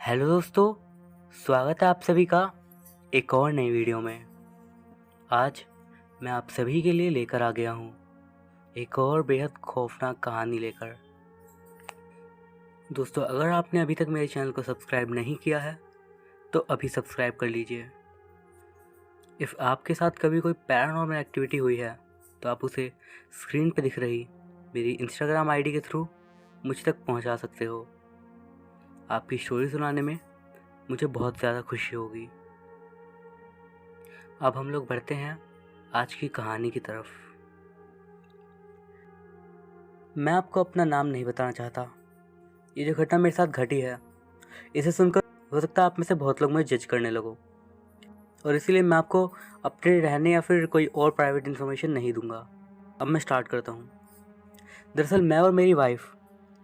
Hello दोस्तों, स्वागत है आप सभी का एक और नई वीडियो में। आज मैं आप सभी के लिए लेकर आ गया हूँ एक और बेहद खौफनाक कहानी लेकर। दोस्तों, अगर आपने अभी तक मेरे चैनल को सब्सक्राइब नहीं किया है तो अभी सब्सक्राइब कर लीजिए। इफ़ आपके साथ कभी कोई पैरानॉर्मल एक्टिविटी हुई है तो आप उसे स्क्रीन पर दिख रही मेरी इंस्टाग्राम आईडी के थ्रू मुझ तक पहुँचा सकते हो। आपकी स्टोरी सुनाने में मुझे बहुत ज़्यादा खुशी होगी। अब हम लोग बढ़ते हैं आज की कहानी की तरफ। मैं आपको अपना नाम नहीं बताना चाहता। ये जो घटना मेरे साथ घटी है, इसे सुनकर हो सकता है आप में से बहुत लोग मुझे जज करने लगो, और इसीलिए मैं आपको अपने रहने या फिर कोई और प्राइवेट इन्फॉर्मेशन नहीं दूंगा। अब मैं स्टार्ट करता हूँ। दरअसल मैं और मेरी वाइफ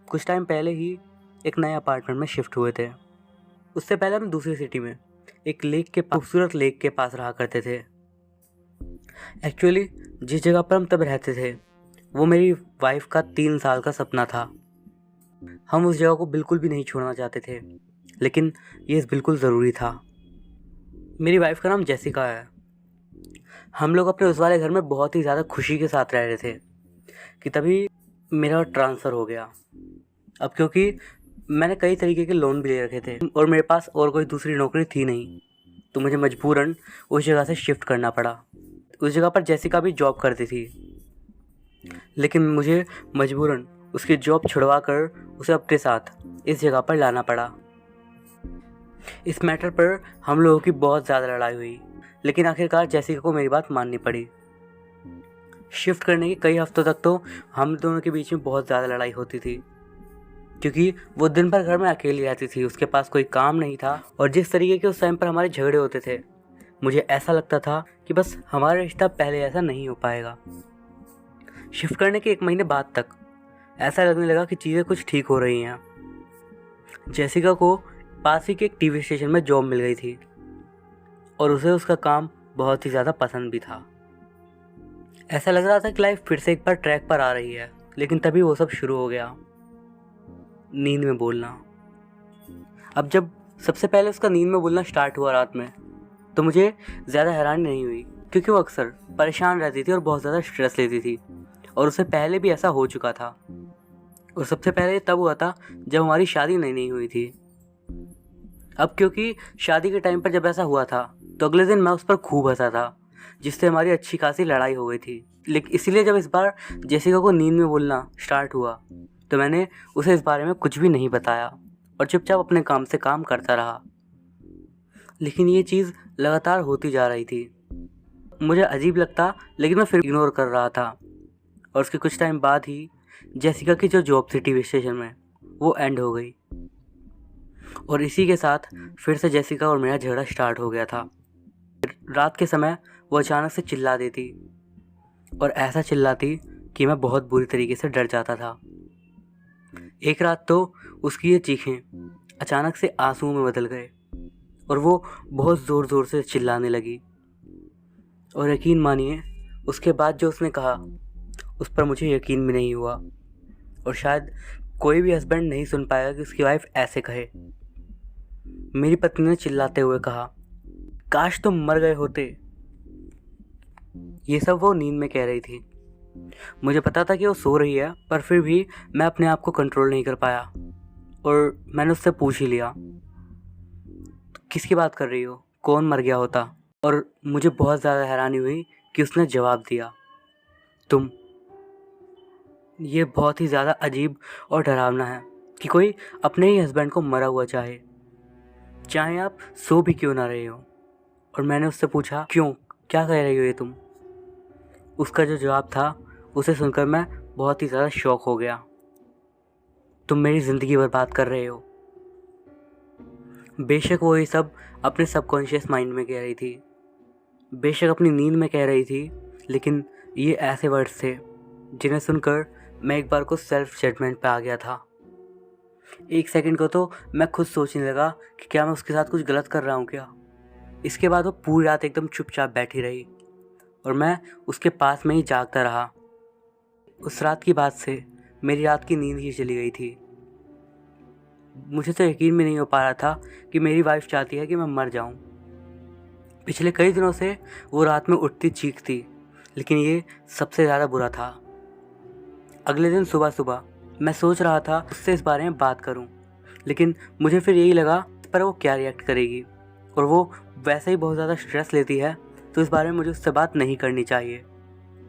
कुछ टाइम पहले ही एक नए अपार्टमेंट में शिफ्ट हुए थे। उससे पहले हम दूसरी सिटी में एक खूबसूरत लेक के पास रहा करते थे। एक्चुअली जिस जगह पर हम तब रहते थे वो मेरी वाइफ का 3 साल का सपना था। हम उस जगह को बिल्कुल भी नहीं छोड़ना चाहते थे, लेकिन ये बिल्कुल ज़रूरी था। मेरी वाइफ का नाम जेसिका है। हम लोग अपने उस वाले घर में बहुत ही ज़्यादा खुशी के साथ रह रहे थे कि तभी मेरा ट्रांसफ़र हो गया। अब क्योंकि मैंने कई तरीके के लोन भी ले रखे थे और मेरे पास और कोई दूसरी नौकरी थी नहीं, तो मुझे मजबूरन उस जगह से शिफ्ट करना पड़ा। उस जगह पर जेसिका भी जॉब करती थी, लेकिन मुझे मजबूरन उसकी जॉब छुड़वा कर उसे अपने साथ इस जगह पर लाना पड़ा। इस मैटर पर हम लोगों की बहुत ज़्यादा लड़ाई हुई, लेकिन आखिरकार जेसिका को मेरी बात माननी पड़ी। शिफ्ट करने के कई हफ्तों तक तो हम दोनों के बीच में बहुत ज़्यादा लड़ाई होती थी, क्योंकि वो दिन भर घर में अकेली रहती थी, उसके पास कोई काम नहीं था। और जिस तरीके के उस टाइम पर हमारे झगड़े होते थे, मुझे ऐसा लगता था कि बस हमारा रिश्ता पहले ऐसा नहीं हो पाएगा। शिफ्ट करने के 1 महीने बाद तक ऐसा लगने लगा कि चीज़ें कुछ ठीक हो रही हैं। जेसिका को पास ही के एक टीवी स्टेशन में जॉब मिल गई थी और उसे उसका काम बहुत ही ज़्यादा पसंद भी था। ऐसा लग रहा था कि लाइफ फिर से एक बार ट्रैक पर आ रही है, लेकिन तभी वो सब शुरू हो गया। नींद में बोलना। अब जब सबसे पहले उसका नींद में बोलना स्टार्ट हुआ रात में, तो मुझे ज़्यादा हैरानी नहीं हुई, क्योंकि वो अक्सर परेशान रहती थी और बहुत ज़्यादा स्ट्रेस लेती थी, और उससे पहले भी ऐसा हो चुका था। और सबसे पहले तब हुआ था जब हमारी शादी नई नई हुई थी। अब क्योंकि शादी के टाइम पर जब ऐसा हुआ था तो अगले दिन मैं उस पर खूब हंसा था, जिससे हमारी अच्छी खासी लड़ाई हो गई थी। लेकिन इसीलिए जब इस बार जेसिका को नींद में बोलना स्टार्ट हुआ तो मैंने उसे इस बारे में कुछ भी नहीं बताया और चुपचाप अपने काम से काम करता रहा। लेकिन ये चीज़ लगातार होती जा रही थी। मुझे अजीब लगता, लेकिन मैं फिर इग्नोर कर रहा था। और उसके कुछ टाइम बाद ही जेसिका की जो जॉब थी टीवी स्टेशन में, वो एंड हो गई, और इसी के साथ फिर से जेसिका और मेरा झगड़ा स्टार्ट हो गया था। रात के समय वो अचानक से चिल्ला देती, और ऐसा चिल्लाती कि मैं बहुत बुरी तरीके से डर जाता था। एक रात तो उसकी ये चीखें अचानक से आंसुओं में बदल गए और वो बहुत ज़ोर ज़ोर से चिल्लाने लगी। और यकीन मानिए, उसके बाद जो उसने कहा उस पर मुझे यकीन भी नहीं हुआ, और शायद कोई भी हस्बैंड नहीं सुन पाएगा कि उसकी वाइफ ऐसे कहे। मेरी पत्नी ने चिल्लाते हुए कहा, काश तुम मर गए होते। ये सब वो नींद में कह रही थी। मुझे पता था कि वो सो रही है, पर फिर भी मैं अपने आप को कंट्रोल नहीं कर पाया, और मैंने उससे पूछ ही लिया, किसकी बात कर रही हो, कौन मर गया होता। और मुझे बहुत ज़्यादा हैरानी हुई कि उसने जवाब दिया, तुम। ये बहुत ही ज़्यादा अजीब और डरावना है कि कोई अपने ही हस्बैंड को मरा हुआ चाहे आप सो भी क्यों ना रहे हो। और मैंने उससे पूछा, क्यों, क्या कह रही हो ये तुम। उसका जो जवाब था उसे सुनकर मैं बहुत ही ज़्यादा शॉक हो गया। तुम मेरी ज़िंदगी बर्बाद कर रहे हो। बेशक वो ये सब अपने सबकॉन्शियस माइंड में कह रही थी, बेशक अपनी नींद में कह रही थी, लेकिन ये ऐसे वर्ड्स थे जिन्हें सुनकर मैं एक बार को सेल्फ जजमेंट पे आ गया था। एक सेकंड को तो मैं खुद सोचने लगा कि क्या मैं उसके साथ कुछ गलत कर रहा हूँ क्या। इसके बाद वो पूरी रात एकदम चुपचाप बैठी रही और मैं उसके पास में ही जागता रहा। उस रात की बात से मेरी रात की नींद ही चली गई थी। मुझे तो यकीन भी नहीं हो पा रहा था कि मेरी वाइफ चाहती है कि मैं मर जाऊं। पिछले कई दिनों से वो रात में उठती चीखती, लेकिन ये सबसे ज़्यादा बुरा था। अगले दिन सुबह सुबह मैं सोच रहा था उससे इस बारे में बात करूं, लेकिन मुझे फिर यही लगा पर वो क्या रिएक्ट करेगी, और वो वैसे ही बहुत ज़्यादा स्ट्रेस लेती है, तो इस बारे में मुझे उससे बात नहीं करनी चाहिए,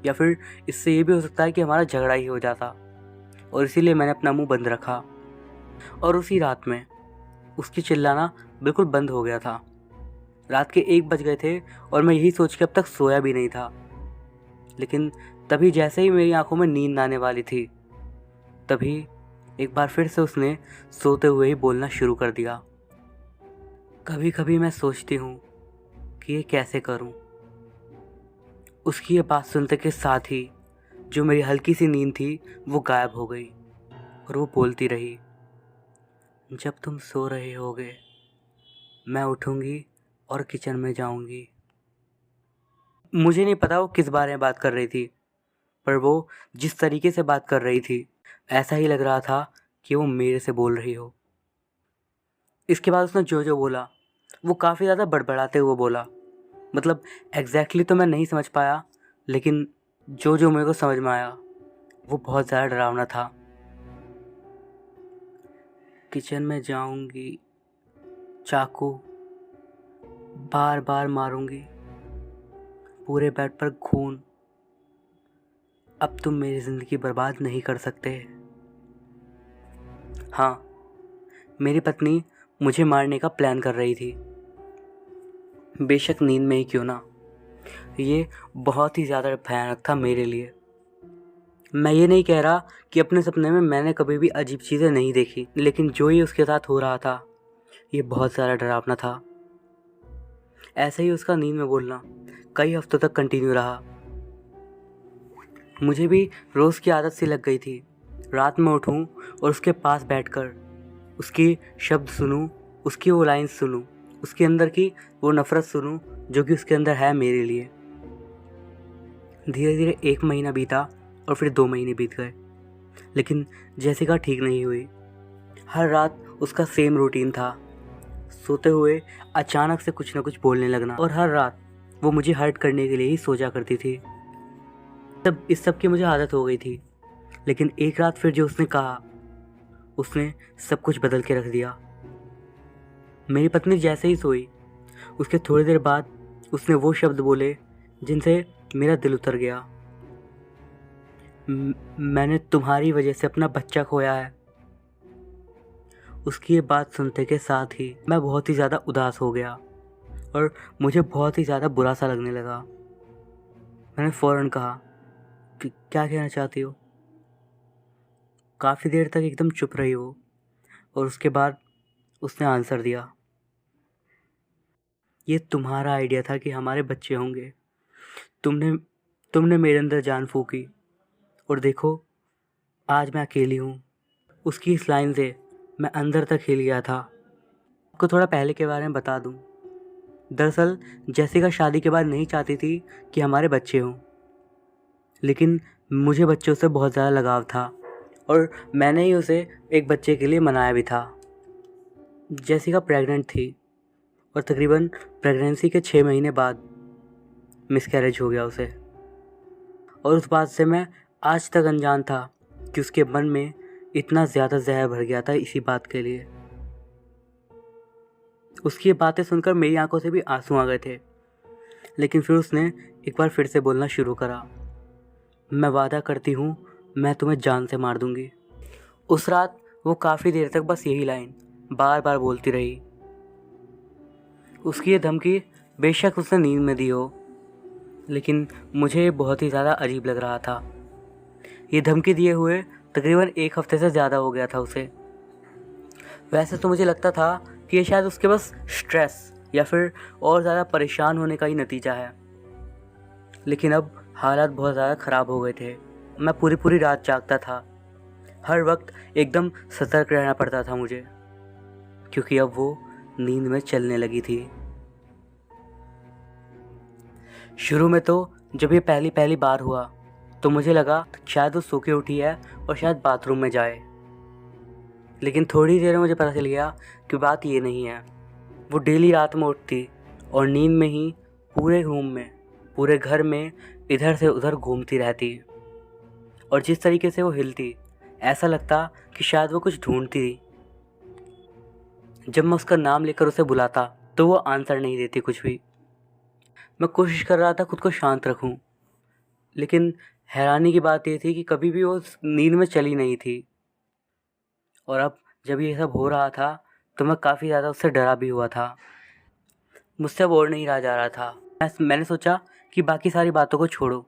या फिर इससे ये भी हो सकता है कि हमारा झगड़ा ही हो जाता। और इसीलिए मैंने अपना मुंह बंद रखा। और उसी रात में उसकी चिल्लाना बिल्कुल बंद हो गया था। रात के 1 बज गए थे और मैं यही सोच के अब तक सोया भी नहीं था। लेकिन तभी जैसे ही मेरी आंखों में नींद आने वाली थी, तभी एक बार फिर से उसने सोते हुए ही बोलना शुरू कर दिया। कभी कभी मैं सोचती हूँ कि ये कैसे करूँ। उसकी ये बात सुनते के साथ ही जो मेरी हल्की सी नींद थी वो गायब हो गई, और वो बोलती रही, जब तुम सो रहे होगे मैं उठूँगी और किचन में जाऊँगी। मुझे नहीं पता वो किस बारे में बात कर रही थी, पर वो जिस तरीके से बात कर रही थी ऐसा ही लग रहा था कि वो मेरे से बोल रही हो। इसके बाद उसने जो जो बोला वो काफ़ी ज़्यादा बड़बड़ाते हुए बोला। मतलब एग्जैक्टली तो मैं नहीं समझ पाया, लेकिन जो जो मेरे को समझ में आया वो बहुत ज़्यादा डरावना था। किचन में जाऊंगी, चाकू बार बार मारूंगी, पूरे बेड पर खून, अब तुम मेरी ज़िंदगी बर्बाद नहीं कर सकते। हाँ, मेरी पत्नी मुझे मारने का प्लान कर रही थी, बेशक नींद में ही क्यों ना। ये बहुत ही ज़्यादा भयानक था मेरे लिए। मैं ये नहीं कह रहा कि अपने सपने में मैंने कभी भी अजीब चीज़ें नहीं देखी, लेकिन जो ही उसके साथ हो रहा था ये बहुत ज़्यादा डरावना था। ऐसे ही उसका नींद में बोलना कई हफ्तों तक कंटिन्यू रहा। मुझे भी रोज़ की आदत सी लग गई थी, रात में उठूं और उसके पास बैठकर उसकी शब्द सुनूं, उसकी वो लाइन्स सुनूं, उसके अंदर की वो नफ़रत सुनूं जो कि उसके अंदर है मेरे लिए। धीरे धीरे 1 महीना बीता और फिर 2 महीने बीत गए, लेकिन जेसिका ठीक नहीं हुई। हर रात उसका सेम रूटीन था, सोते हुए अचानक से कुछ न कुछ बोलने लगना, और हर रात वो मुझे हर्ट करने के लिए ही सो जा करती थी। तब इस सब की मुझे आदत हो गई थी, लेकिन एक रात फिर जो उसने कहा उसने सब कुछ बदल के रख दिया। मेरी पत्नी जैसे ही सोई उसके थोड़ी देर बाद उसने वो शब्द बोले जिनसे मेरा दिल उतर गया। मैंने तुम्हारी वजह से अपना बच्चा खोया है। उसकी ये बात सुनते के साथ ही मैं बहुत ही ज़्यादा उदास हो गया और मुझे बहुत ही ज़्यादा बुरा सा लगने लगा। मैंने फ़ौरन कहा कि क्या कहना चाहती हो। काफ़ी देर तक एकदम चुप रही वो, और उसके बाद उसने आंसर दिया, ये तुम्हारा आइडिया था कि हमारे बच्चे होंगे। तुमने तुमने मेरे अंदर जान फूकी, और देखो आज मैं अकेली हूँ। उसकी इस लाइन से मैं अंदर तक हिल गया था। आपको थोड़ा पहले के बारे में बता दूँ। दरअसल जेसिका शादी के बाद नहीं चाहती थी कि हमारे बच्चे हों, लेकिन मुझे बच्चों से बहुत ज़्यादा लगाव था और मैंने ही उसे एक बच्चे के लिए मनाया भी था। जेसिका प्रेग्नेंट थी और तकरीबन प्रेगनेंसी के 6 महीने बाद मिसकैरेज हो गया उसे, और उस बात से मैं आज तक अनजान था कि उसके मन में इतना ज़्यादा जहर भर गया था इसी बात के लिए। उसकी ये बातें सुनकर मेरी आंखों से भी आंसू आ गए थे, लेकिन फिर उसने एक बार फिर से बोलना शुरू करा, मैं वादा करती हूँ मैं तुम्हें जान से मार दूँगी। उस रात वो काफ़ी देर तक बस यही लाइन बार बार बोलती रही। उसकी ये धमकी बेशक उसने नींद में दी हो, लेकिन मुझे बहुत ही ज़्यादा अजीब लग रहा था। ये धमकी दिए हुए तकरीबन 1 हफ्ते से ज़्यादा हो गया था उसे। वैसे तो मुझे लगता था कि ये शायद उसके बस स्ट्रेस या फिर और ज़्यादा परेशान होने का ही नतीजा है, लेकिन अब हालात बहुत ज़्यादा ख़राब हो गए थे। मैं पूरी पूरी रात जागता था, हर वक्त एकदम सतर्क रहना पड़ता था मुझे, क्योंकि अब वो नींद में चलने लगी थी। शुरू में तो जब ये पहली पहली बार हुआ तो मुझे लगा शायद वो सो के उठी है और शायद बाथरूम में जाए, लेकिन थोड़ी देर में मुझे पता चल गया कि बात ये नहीं है। वो डेली रात में उठती और नींद में ही पूरे रूम में, पूरे घर में इधर से उधर घूमती रहती, और जिस तरीके से वो हिलती ऐसा लगता कि शायद वो कुछ ढूंढती थी। जब मैं उसका नाम लेकर उसे बुलाता तो वो आंसर नहीं देती कुछ भी। मैं कोशिश कर रहा था खुद को शांत रखूं, लेकिन हैरानी की बात ये थी कि कभी भी वो नींद में चली नहीं थी। और अब जब ये सब हो रहा था तो मैं काफ़ी ज़्यादा उससे डरा भी हुआ था। मुझसे अब और नहीं रहा जा रहा था। मैंने सोचा कि बाकी सारी बातों को छोड़ो,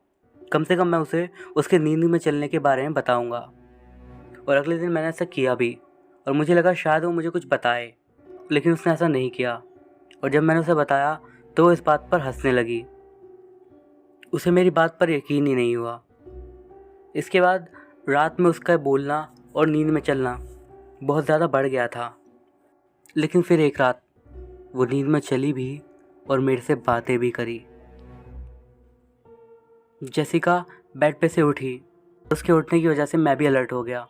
कम से कम मैं उसे उसके नींद में चलने के बारे में बताऊंगा। और अगले दिन मैंने ऐसा किया भी, और मुझे लगा शायद वो मुझे कुछ बताए, लेकिन उसने ऐसा नहीं किया। और जब मैंने उसे बताया तो वो इस बात पर हंसने लगी। उसे मेरी बात पर यकीन ही नहीं हुआ। इसके बाद रात में उसका बोलना और नींद में चलना बहुत ज़्यादा बढ़ गया था। लेकिन फिर एक रात वो नींद में चली भी और मेरे से बातें भी करी। जेसिका बेड पे से उठी। उसके उठने की वजह से मैं भी अलर्ट हो गया।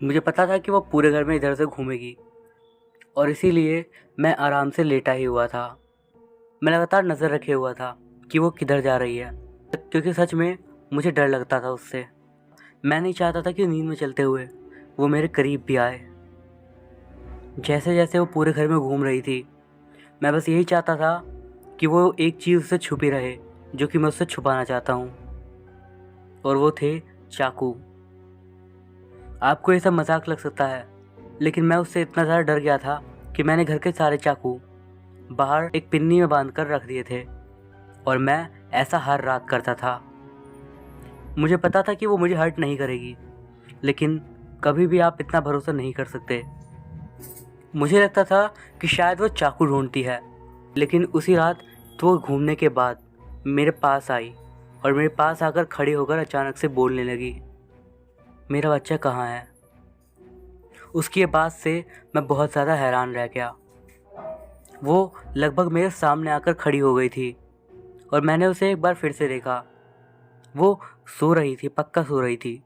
मुझे पता था कि वो पूरे घर में इधर से घूमेगी, और इसीलिए मैं आराम से लेटा ही हुआ था। मैं लगातार नज़र रखे हुआ था कि वो किधर जा रही है, क्योंकि सच में मुझे डर लगता था उससे। मैं नहीं चाहता था कि नींद में चलते हुए वो मेरे करीब भी आए। जैसे जैसे वो पूरे घर में घूम रही थी, मैं बस यही चाहता था कि वो एक चीज़ उससे छुपी रहे जो कि मैं उससे छुपाना चाहता हूँ, और वो थे चाकू। आपको ये सब मजाक लग सकता है, लेकिन मैं उससे इतना ज़्यादा डर गया था कि मैंने घर के सारे चाकू बाहर एक पिन्नी में बांध कर रख दिए थे, और मैं ऐसा हर रात करता था। मुझे पता था कि वो मुझे हर्ट नहीं करेगी, लेकिन कभी भी आप इतना भरोसा नहीं कर सकते। मुझे लगता था कि शायद वो चाकू ढूंढती है, लेकिन उसी रात तो वो घूमने के बाद मेरे पास आई और मेरे पास आकर खड़ी होकर अचानक से बोलने लगी, मेरा बच्चा कहाँ है। उसकी ये बात से मैं बहुत ज़्यादा हैरान रह गया। वो लगभग मेरे सामने आकर खड़ी हो गई थी, और मैंने उसे एक बार फिर से देखा। वो सो रही थी, पक्का सो रही थी।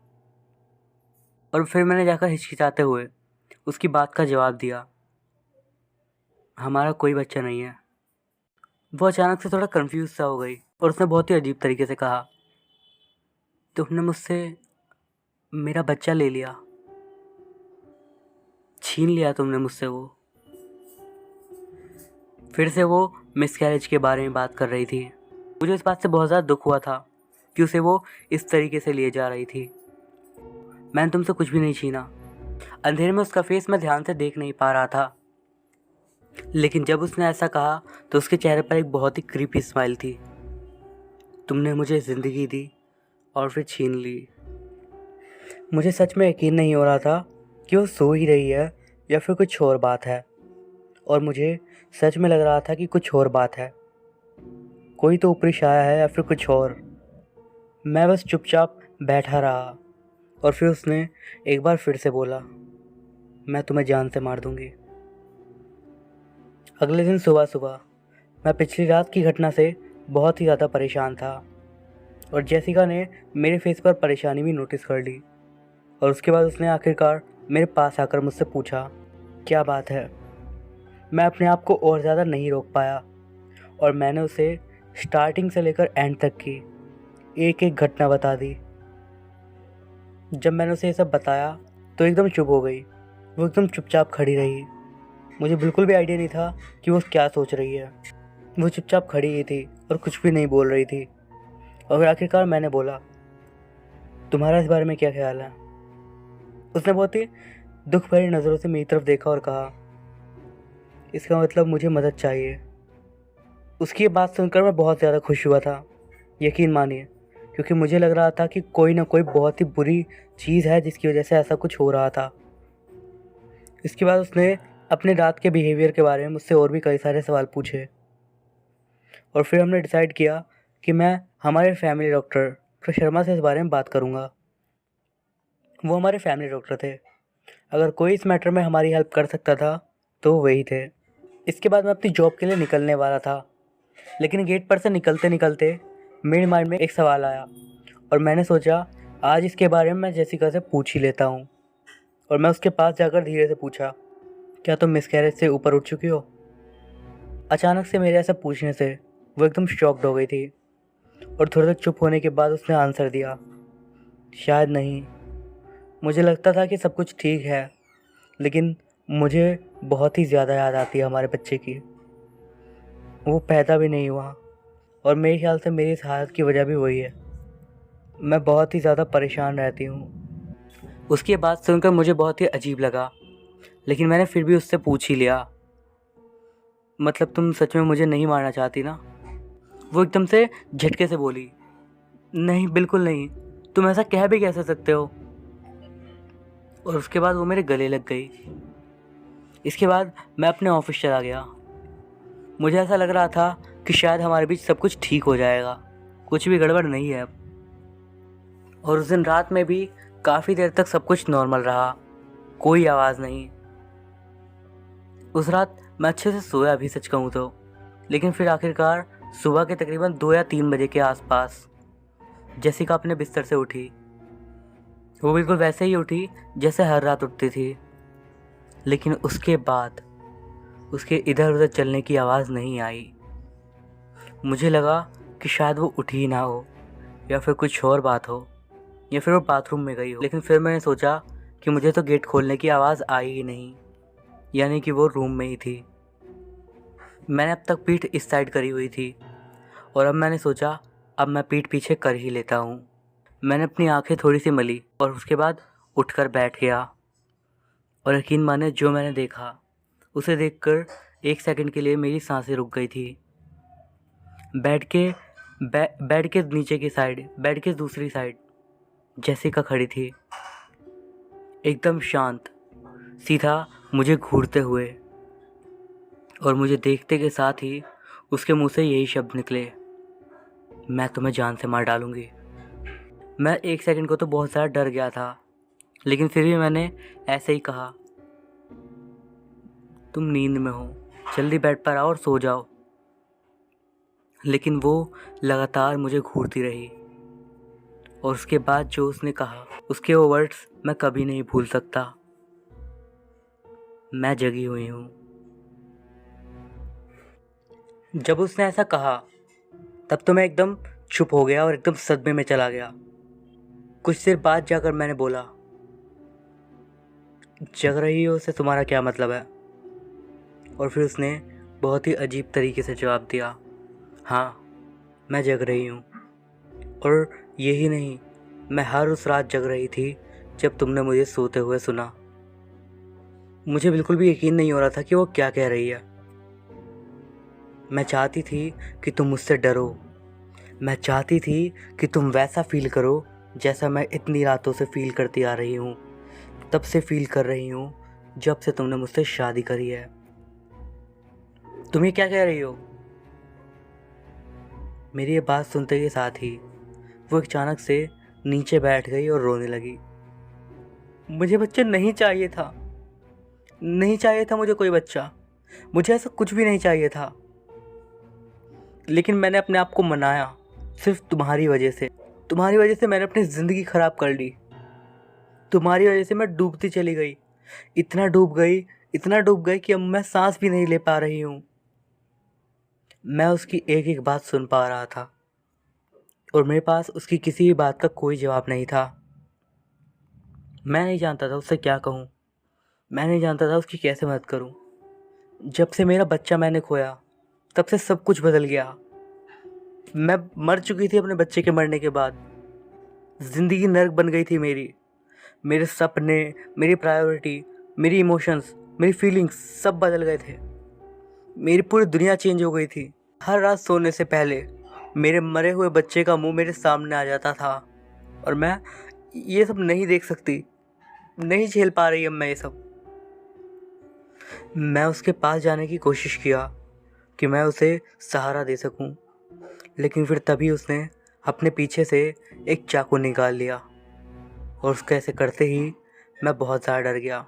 और फिर मैंने जाकर हिचकिचाते हुए उसकी बात का जवाब दिया, हमारा कोई बच्चा नहीं है। वो अचानक से थोड़ा कंफ्यूज सा हो गई, और उसने बहुत ही अजीब तरीके से कहा, तुमने मुझसे मेरा बच्चा ले लिया, छीन लिया तुमने मुझसे वो। फिर से वो मिसकैरेज के बारे में बात कर रही थी। मुझे इस बात से बहुत ज़्यादा दुख हुआ था कि उसे वो इस तरीके से लिए जा रही थी। मैंने तुमसे कुछ भी नहीं छीना। अंधेरे में उसका फेस मैं ध्यान से देख नहीं पा रहा था, लेकिन जब उसने ऐसा कहा तो उसके चेहरे पर एक बहुत ही क्रीपी स्माइल थी। तुमने मुझे ज़िंदगी दी और फिर छीन ली। मुझे सच में यकीन नहीं हो रहा था कि वो सो ही रही है या फिर कुछ और बात है, और मुझे सच में लग रहा था कि कुछ और बात है, कोई तो ऊपरी छाया है या फिर कुछ और। मैं बस चुपचाप बैठा रहा, और फिर उसने एक बार फिर से बोला, मैं तुम्हें जान से मार दूंगी। अगले दिन सुबह सुबह मैं पिछली रात की घटना से बहुत ही ज़्यादा परेशान था, और जेसिका ने मेरे फेस पर परेशानी भी नोटिस कर ली। और उसके बाद उसने आखिरकार मेरे पास आकर मुझसे पूछा, क्या बात है। मैं अपने आप को और ज़्यादा नहीं रोक पाया, और मैंने उसे स्टार्टिंग से लेकर एंड तक की एक एक घटना बता दी। जब मैंने उसे ये सब बताया तो एकदम चुप हो गई। वो एकदम चुपचाप खड़ी रही। मुझे बिल्कुल भी आइडिया नहीं था कि वो क्या सोच रही है। वो चुपचाप खड़ी ही थी और कुछ भी नहीं बोल रही थी। और फिर आखिरकार मैंने बोला, तुम्हारा इस बारे में क्या ख्याल है। उसने बहुत ही दुख भरी नज़रों से मेरी तरफ देखा और कहा, इसका मतलब मुझे मदद चाहिए। उसकी ये बात सुनकर मैं बहुत ज़्यादा खुश हुआ था, यकीन मानिए, क्योंकि मुझे लग रहा था कि कोई ना कोई बहुत ही बुरी चीज़ है जिसकी वजह से ऐसा कुछ हो रहा था। इसके बाद उसने अपने रात के बिहेवियर के बारे में मुझसे और भी कई सारे सवाल पूछे, और फिर हमने डिसाइड किया कि मैं हमारे फैमिली डॉक्टर डॉक्टर शर्मा से इस बारे में बात करूँगा। वो हमारे फैमिली डॉक्टर थे। अगर कोई इस मैटर में हमारी हेल्प कर सकता था तो वही थे। इसके बाद मैं अपनी जॉब के लिए निकलने वाला था, लेकिन गेट पर से निकलते निकलते मेरे माइंड में एक सवाल आया, और मैंने सोचा आज इसके बारे में मैं जेसिका से पूछ ही लेता हूँ। और मैं उसके पास जाकर धीरे से पूछा, क्या तुम मिसकैरेज से ऊपर उठ चुकी हो? अचानक से मेरे ऐसा पूछने से वो एकदम शॉक्ड हो गई थी और थोड़ा सा चुप होने के बाद उसने आंसर दिया, शायद नहीं। मुझे लगता था कि सब कुछ ठीक है, लेकिन मुझे बहुत ही ज़्यादा याद आती है हमारे बच्चे की। वो पैदा भी नहीं हुआ और मेरे ख्याल से मेरी इस हालत की वजह भी वही है। मैं बहुत ही ज़्यादा परेशान रहती हूँ। उसकी बात सुनकर मुझे बहुत ही अजीब लगा, लेकिन मैंने फिर भी उससे पूछ ही लिया, मतलब तुम सच में मुझे नहीं मारना चाहती ना? वो एकदम से झटके से बोली, नहीं बिल्कुल नहीं, तुम ऐसा कह भी कैसे सकते हो? और उसके बाद वो मेरे गले लग गई। इसके बाद मैं अपने ऑफिस चला गया। मुझे ऐसा लग रहा था कि शायद हमारे बीच सब कुछ ठीक हो जाएगा, कुछ भी गड़बड़ नहीं है अब। और उस दिन रात में भी काफ़ी देर तक सब कुछ नॉर्मल रहा, कोई आवाज़ नहीं। उस रात मैं अच्छे से सोया भी, सच कहूँ तो। लेकिन फिर आखिरकार सुबह के तकरीबन 2 या 3 बजे के आसपास जेसिका अपने बिस्तर से उठी। वो बिल्कुल वैसे ही उठी जैसे हर रात उठती थी, लेकिन उसके बाद उसके इधर उधर चलने की आवाज़ नहीं आई। मुझे लगा कि शायद वो उठी ही ना हो, या फिर कुछ और बात हो, या फिर वो बाथरूम में गई हो। लेकिन फिर मैंने सोचा कि मुझे तो गेट खोलने की आवाज़ आई ही नहीं, यानी कि वो रूम में ही थी। मैंने अब तक पीठ इस साइड करी हुई थी और अब मैंने सोचा अब मैं पीठ पीछे कर ही लेता हूँ। मैंने अपनी आंखें थोड़ी सी मली और उसके बाद उठकर बैठ गया। और यकीन माने, जो मैंने देखा उसे देखकर 1 सेकंड के लिए मेरी सांसें रुक गई थी। बेड के नीचे की साइड, बेड के दूसरी साइड जेसिका खड़ी थी, एकदम शांत, सीधा मुझे घूरते हुए। और मुझे देखते के साथ ही उसके मुंह से यही शब्द निकले, मैं तुम्हें जान से मार डालूंगी। मैं 1 सेकंड को तो बहुत ज़्यादा डर गया था, लेकिन फिर भी मैंने ऐसे ही कहा, तुम नींद में हो, जल्दी बेड पर आओ और सो जाओ। लेकिन वो लगातार मुझे घूरती रही और उसके बाद जो उसने कहा, उसके वो वर्ड्स मैं कभी नहीं भूल सकता, मैं जगी हुई हूँ। जब उसने ऐसा कहा तब तो मैं एकदम चुप हो गया और एकदम सदमे में चला गया। कुछ देर बाद जाकर मैंने बोला, जग रही हो से तुम्हारा क्या मतलब है? और फिर उसने बहुत ही अजीब तरीके से जवाब दिया, हाँ मैं जग रही हूँ। और यही नहीं, मैं हर उस रात जग रही थी जब तुमने मुझे सोते हुए सुना। मुझे बिल्कुल भी यकीन नहीं हो रहा था कि वो क्या कह रही है। मैं चाहती थी कि तुम मुझसे डरो, मैं चाहती थी कि तुम वैसा फील करो जैसा मैं इतनी रातों से फील करती आ रही हूँ, तब से फील कर रही हूँ जब से तुमने मुझसे शादी करी है। तुम ये क्या कह रही हो? मेरी ये बात सुनते के साथ ही वो अचानक से नीचे बैठ गई और रोने लगी। मुझे बच्चा नहीं चाहिए था, नहीं चाहिए था मुझे कोई बच्चा, मुझे ऐसा कुछ भी नहीं चाहिए था। लेकिन मैंने अपने आप को मनाया, सिर्फ तुम्हारी वजह से। तुम्हारी वजह से मैंने अपनी ज़िंदगी ख़राब कर ली। तुम्हारी वजह से मैं डूबती चली गई, इतना डूब गई कि अब मैं सांस भी नहीं ले पा रही हूँ। मैं उसकी एक एक बात सुन पा रहा था और मेरे पास उसकी किसी भी बात का कोई जवाब नहीं था। मैं नहीं जानता था उससे क्या कहूँ, मैं नहीं जानता था उसकी कैसे मदद करूँ। जब से मेरा बच्चा मैंने खोया तब से सब कुछ बदल गया। मैं मर चुकी थी अपने बच्चे के मरने के बाद, ज़िंदगी नर्क बन गई थी मेरी। मेरे सपने, मेरी प्रायोरिटी, मेरी इमोशंस, मेरी फीलिंग्स सब बदल गए थे। मेरी पूरी दुनिया चेंज हो गई थी। हर रात सोने से पहले मेरे मरे हुए बच्चे का मुंह मेरे सामने आ जाता था और मैं ये सब नहीं देख सकती, नहीं झेल पा रही अब मैं ये सब। मैं उसके पास जाने की कोशिश किया कि मैं उसे सहारा दे सकूं, लेकिन फिर तभी उसने अपने पीछे से एक चाकू निकाल लिया और उसका ऐसे करते ही मैं बहुत ज़्यादा डर गया।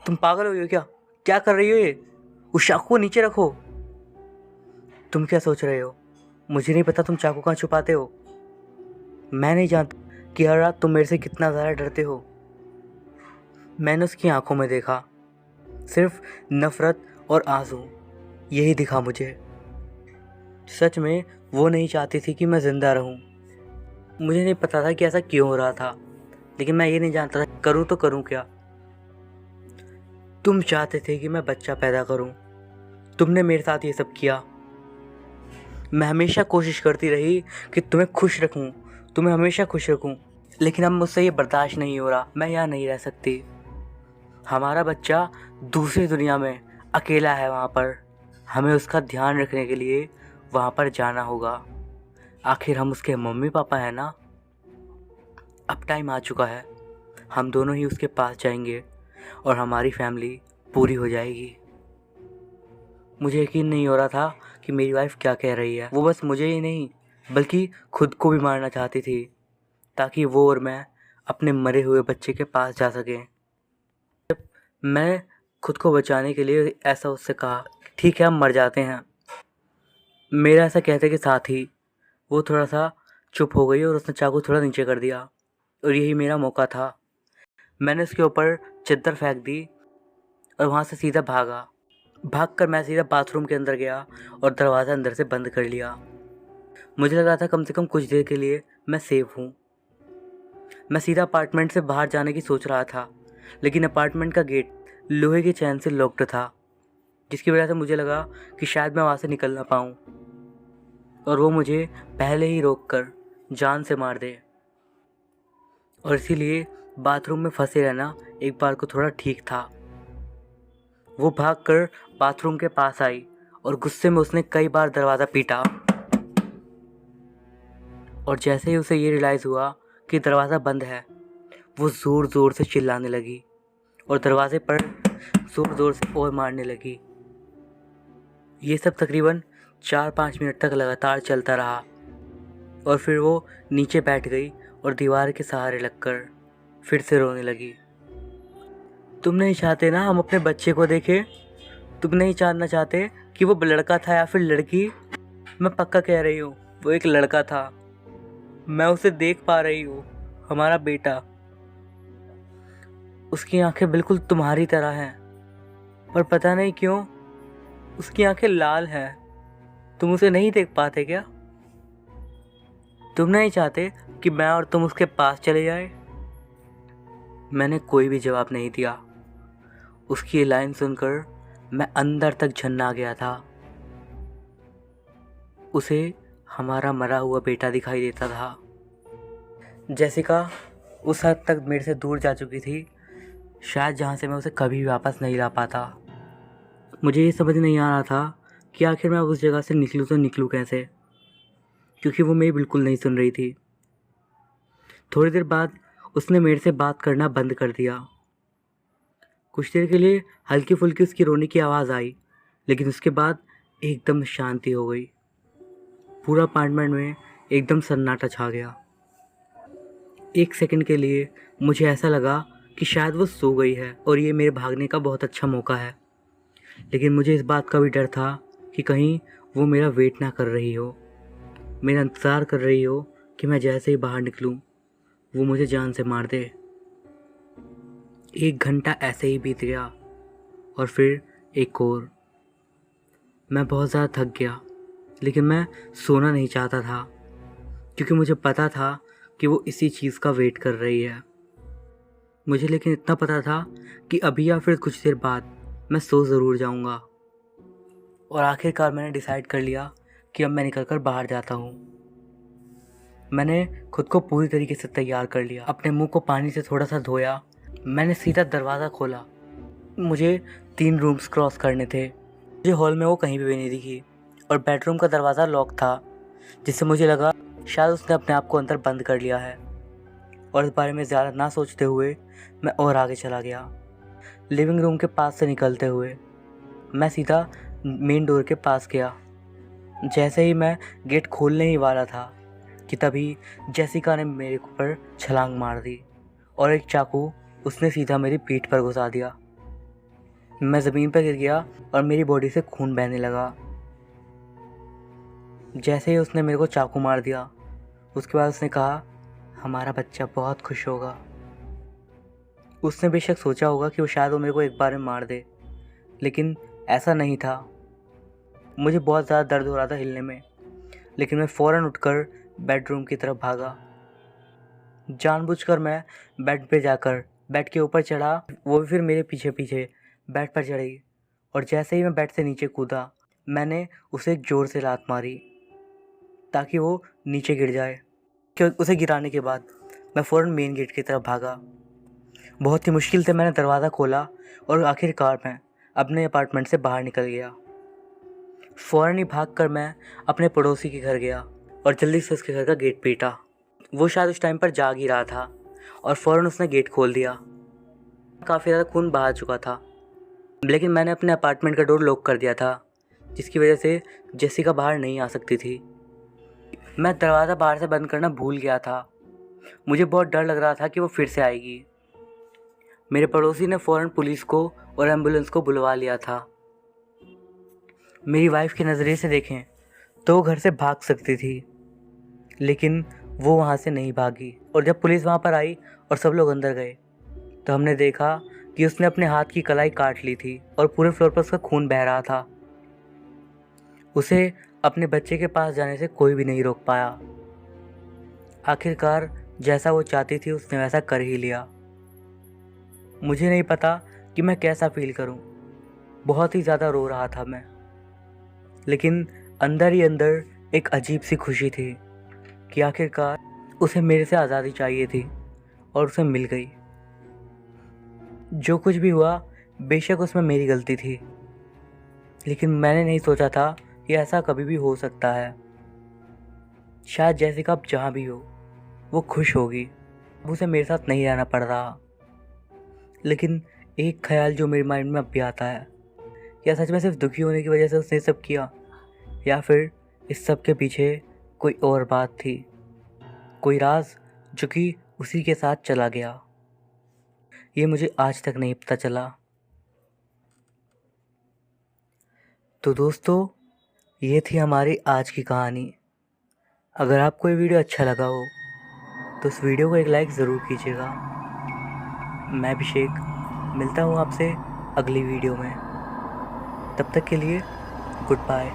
तुम पागल हो गई हो क्या? क्या कर रही हो ये? उस चाकू को नीचे रखो। तुम क्या सोच रहे हो? मुझे नहीं पता तुम चाकू कहाँ छुपाते हो। मैं नहीं जानता कि हर रात तुम मेरे से कितना ज़्यादा डरते हो। मैंने उसकी आंखों में देखा, सिर्फ नफ़रत और आंसू, यही दिखा मुझे। सच में वो नहीं चाहती थी कि मैं ज़िंदा रहूं। मुझे नहीं पता था कि ऐसा क्यों हो रहा था, लेकिन मैं ये नहीं जानता था करूं तो करूं क्या। तुम चाहते थे कि मैं बच्चा पैदा करूं, तुमने मेरे साथ ये सब किया। मैं हमेशा कोशिश करती रही कि तुम्हें खुश रखूं, तुम्हें हमेशा खुश रखूं, लेकिन अब मुझसे ये बर्दाश्त नहीं हो रहा। मैं यहाँ नहीं रह सकती। हमारा बच्चा दूसरी दुनिया में अकेला है, वहाँ पर हमें उसका ध्यान रखने के लिए वहाँ पर जाना होगा। आखिर हम उसके मम्मी पापा हैं ना। अब टाइम आ चुका है, हम दोनों ही उसके पास जाएंगे और हमारी फैमिली पूरी हो जाएगी। मुझे यकीन नहीं हो रहा था कि मेरी वाइफ क्या कह रही है। वो बस मुझे ही नहीं बल्कि खुद को भी मारना चाहती थी, ताकि वो और मैं अपने मरे हुए बच्चे के पास जा सकें। मैं खुद को बचाने के लिए ऐसा उससे कहा, ठीक है हम मर जाते हैं। मेरा ऐसा कहते के साथ ही वो थोड़ा सा चुप हो गई और उसने चाकू थोड़ा नीचे कर दिया, और यही मेरा मौका था। मैंने उसके ऊपर चद्दर फेंक दी और वहाँ से सीधा भागकर मैं सीधा बाथरूम के अंदर गया और दरवाज़ा अंदर से बंद कर लिया। मुझे लगा था कम से कम कुछ देर के लिए मैं सेफ हूँ। मैं सीधा अपार्टमेंट से बाहर जाने की सोच रहा था, लेकिन अपार्टमेंट का गेट लोहे की चैन से लॉक्ड था, जिसकी वजह से मुझे लगा कि शायद मैं वहाँ से निकल ना पाऊँ और वो मुझे पहले ही रोककर जान से मार दे। और इसीलिए बाथरूम में फंसे रहना एक बार को थोड़ा ठीक था। वो भागकर बाथरूम के पास आई और गुस्से में उसने कई बार दरवाज़ा पीटा, और जैसे ही उसे ये रियलाइज़ हुआ कि दरवाज़ा बंद है, वो ज़ोर ज़ोर से चिल्लाने लगी और दरवाजे पर ज़ोर ज़ोर से और मारने लगी। ये सब तकरीबन 4-5 मिनट तक लगातार चलता रहा और फिर वो नीचे बैठ गई और दीवार के सहारे लगकर फिर से रोने लगी। तुम नहीं चाहते ना हम अपने बच्चे को देखें? तुम नहीं जानना चाहते कि वो लड़का था या फिर लड़की? मैं पक्का कह रही हूँ, वो एक लड़का था। मैं उसे देख पा रही हूँ, हमारा बेटा। उसकी आंखें बिल्कुल तुम्हारी तरह हैं, पर पता नहीं क्यों उसकी आंखें लाल हैं। तुम उसे नहीं देख पाते क्या? तुम नहीं चाहते कि मैं और तुम उसके पास चले जाए? मैंने कोई भी जवाब नहीं दिया। उसकी ये लाइन सुनकर मैं अंदर तक झन्ना गया था। उसे हमारा मरा हुआ बेटा दिखाई देता था। जेसिका उस हद तक मेरे से दूर जा चुकी थी, शायद जहाँ से मैं उसे कभी भी वापस नहीं ला पाता। मुझे ये समझ नहीं आ रहा था कि आखिर मैं उस जगह से निकलूँ तो निकलूँ कैसे, क्योंकि वो मेरी बिल्कुल नहीं सुन रही थी। थोड़ी देर बाद उसने मेरे से बात करना बंद कर दिया। कुछ देर के लिए हल्की फुल्की उसकी रोने की आवाज़ आई, लेकिन उसके बाद एकदम शांति हो गई। पूरा अपार्टमेंट में एकदम सन्नाटा छा गया। एक सेकंड के लिए मुझे ऐसा लगा कि शायद वो सो गई है और ये मेरे भागने का बहुत अच्छा मौका है, लेकिन मुझे इस बात का भी डर था कि कहीं वो मेरा वेट ना कर रही हो, मेरा इंतज़ार कर रही हो कि मैं जैसे ही बाहर निकलूं वो मुझे जान से मार दे। 1 घंटा ऐसे ही बीत गया और फिर एक और। मैं बहुत ज़्यादा थक गया, लेकिन मैं सोना नहीं चाहता था, क्योंकि मुझे पता था कि वो इसी चीज़ का वेट कर रही है। मुझे लेकिन इतना पता था कि अभी या फिर कुछ देर बाद मैं सो ज़रूर जाऊंगा। और आखिरकार मैंने डिसाइड कर लिया कि अब मैं निकल कर बाहर जाता हूँ। मैंने खुद को पूरी तरीके से तैयार कर लिया, अपने मुंह को पानी से थोड़ा सा धोया। मैंने सीधा दरवाज़ा खोला। मुझे 3 रूम्स क्रॉस करने थे। मुझे हॉल में वो कहीं भी नहीं दिखी और बेडरूम का दरवाज़ा लॉक था, जिससे मुझे लगा शायद उसने अपने आप को अंदर बंद कर लिया है। और इस बारे में ज़्यादा ना सोचते हुए मैं और आगे चला गया। लिविंग रूम के पास से निकलते हुए मैं सीधा मेन डोर के पास गया। जैसे ही मैं गेट खोलने ही वाला था कि तभी जेसिका ने मेरे ऊपर छलांग मार दी और एक चाकू उसने सीधा मेरी पीठ पर घुसा दिया। मैं ज़मीन पर गिर गया और मेरी बॉडी से खून बहने लगा। जैसे ही उसने मेरे को चाकू मार दिया, उसके बाद उसने कहा, हमारा बच्चा बहुत खुश होगा। उसने बेशक सोचा होगा कि शायद वो मेरे को एक बार में मार दे, लेकिन ऐसा नहीं था। मुझे बहुत ज़्यादा दर्द हो रहा था हिलने में, लेकिन मैं फ़ौरन उठकर बेडरूम की तरफ भागा। जानबूझकर मैं बेड पे जाकर बेड के ऊपर चढ़ा, वो भी फिर मेरे पीछे पीछे बेड पर चढ़ी, और जैसे ही मैं बेड से नीचे कूदा, मैंने उसे ज़ोर से लात मारी ताकि वो नीचे गिर जाए। उसे गिराने के बाद मैं फ़ौरन मेन गेट की तरफ भागा। बहुत ही मुश्किल से मैंने दरवाज़ा खोला और आखिरकार मैं अपने अपार्टमेंट से बाहर निकल गया। फ़ौरन ही भागकर मैं अपने पड़ोसी के घर गया और जल्दी से उसके घर का गेट पीटा। वो शायद उस टाइम पर जाग ही रहा था और फ़ौरन उसने गेट खोल दिया। काफ़ी ज़्यादा खून बहा चुका था, लेकिन मैंने अपने अपार्टमेंट का डोर लॉक कर दिया था, जिसकी वजह से जेसिका बाहर नहीं आ सकती थी। मैं दरवाज़ा बाहर से बंद करना भूल गया था। मुझे बहुत डर लग रहा था कि वो फिर से आएगी। मेरे पड़ोसी ने फ़ौरन पुलिस को और एम्बुलेंस को बुलवा लिया था। मेरी वाइफ के नज़रिए से देखें तो वो घर से भाग सकती थी, लेकिन वो वहाँ से नहीं भागी। और जब पुलिस वहाँ पर आई और सब लोग अंदर गए, तो हमने देखा कि उसने अपने हाथ की कलाई काट ली थी और पूरे फ्लोर पर उसका खून बह रहा था। उसे अपने बच्चे के पास जाने से कोई भी नहीं रोक पाया। आखिरकार जैसा वो चाहती थी उसने वैसा कर ही लिया। मुझे नहीं पता कि मैं कैसा फील करूं। बहुत ही ज़्यादा रो रहा था मैं, लेकिन अंदर ही अंदर एक अजीब सी खुशी थी कि आखिरकार उसे मेरे से आज़ादी चाहिए थी और उसे मिल गई। जो कुछ भी हुआ बेशक उसमें मेरी गलती थी, लेकिन मैंने नहीं सोचा था कि ऐसा कभी भी हो सकता है। शायद जेसिका अब जहाँ भी हो वो खुश होगी, अब उसे मेरे साथ नहीं रहना पड़ रहा। लेकिन एक ख्याल जो मेरे माइंड में अब भी आता है, क्या सच में सिर्फ दुखी होने की वजह से उसने सब किया, या फिर इस सब के पीछे कोई और बात थी, कोई राज जो कि उसी के साथ चला गया। ये मुझे आज तक नहीं पता चला। तो दोस्तों, ये थी हमारी आज की कहानी। अगर आपको ये वीडियो अच्छा लगा हो तो इस वीडियो को एक लाइक ज़रूर कीजिएगा। मैं अभिषेक मिलता हूँ आपसे अगली वीडियो में। तब तक के लिए गुड बाय।